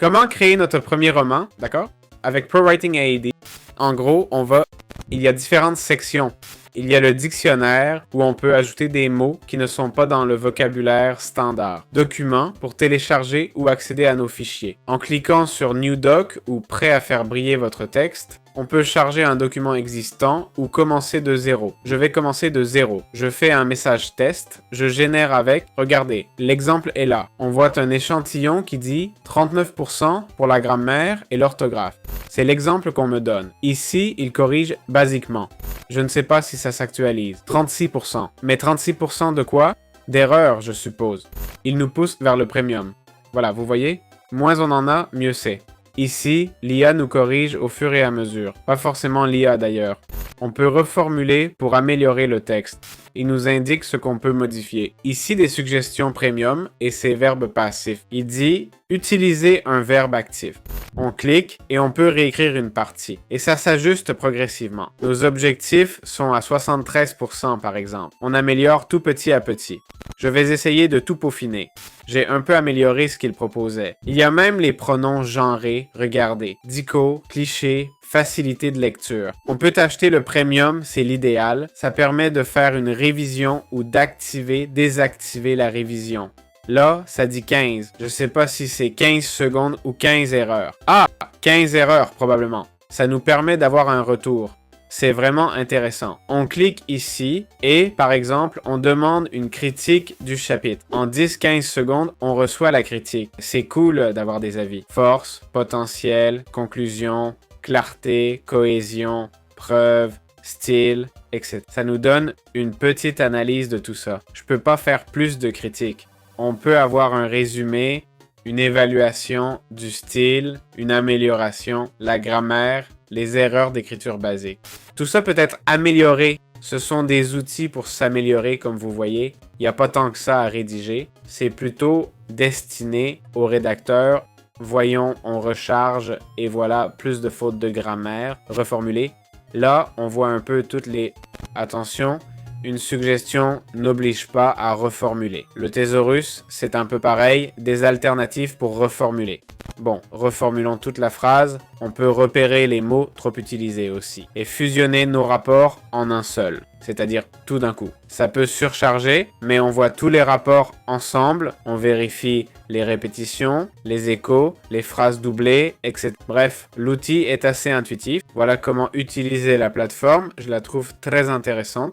Comment créer notre premier roman, d'accord? Avec ProWriting AED, en gros, il y a différentes sections. Il y a le dictionnaire où on peut ajouter des mots qui ne sont pas dans le vocabulaire standard. Documents pour télécharger ou accéder à nos fichiers. En cliquant sur New Doc ou Prêt à faire briller votre texte, on peut charger un document existant ou commencer de zéro. Je vais commencer de zéro. Je fais un message test, je génère avec, regardez, l'exemple est là. On voit un échantillon qui dit 39% pour la grammaire et l'orthographe. C'est l'exemple qu'on me donne. Ici, il corrige basiquement. Je ne sais pas si ça s'actualise. 36%. Mais 36% de quoi? D'erreurs, je suppose. Il nous pousse vers le premium. Voilà, vous voyez? Moins on en a, mieux c'est. Ici, l'IA nous corrige au fur et à mesure. Pas forcément l'IA d'ailleurs. On peut reformuler pour améliorer le texte. Il nous indique ce qu'on peut modifier. Ici, des suggestions premium et ses verbes passifs. Il dit « Utiliser un verbe actif ». On clique et on peut réécrire une partie. Et ça s'ajuste progressivement. Nos objectifs sont à 73% par exemple. On améliore tout petit à petit. Je vais essayer de tout peaufiner. J'ai un peu amélioré ce qu'il proposait. Il y a même les pronoms genrés, regardez. Dico, cliché, facilité de lecture. On peut acheter le premium, c'est l'idéal. Ça permet de faire une révision ou d'activer, désactiver la révision. Là, ça dit 15. Je sais pas si c'est 15 secondes ou 15 erreurs. Ah, 15 erreurs probablement. Ça nous permet d'avoir un retour. C'est vraiment intéressant. On clique ici et, par exemple, on demande une critique du chapitre. En 10-15 secondes, on reçoit la critique. C'est cool d'avoir des avis. Force, potentiel, conclusion, clarté, cohésion, preuve, style, etc. Ça nous donne une petite analyse de tout ça. Je peux pas faire plus de critiques. On peut avoir un résumé, une évaluation du style, une amélioration, la grammaire, les erreurs d'écriture basique. Tout ça peut être amélioré. Ce sont des outils pour s'améliorer, comme vous voyez. Il n'y a pas tant que ça à rédiger. C'est plutôt destiné aux rédacteurs. Voyons, on recharge et voilà, plus de fautes de grammaire. Reformuler. Là, on voit un peu toutes les... Attention, une suggestion n'oblige pas à reformuler. Le thésaurus, c'est un peu pareil, des alternatives pour reformuler. Bon, reformulons toute la phrase. On peut repérer les mots trop utilisés aussi. Et fusionner nos rapports en un seul, c'est-à-dire tout d'un coup. Ça peut surcharger, mais on voit tous les rapports ensemble. On vérifie les répétitions, les échos, les phrases doublées, etc. Bref, l'outil est assez intuitif. Voilà comment utiliser la plateforme. Je la trouve très intéressante.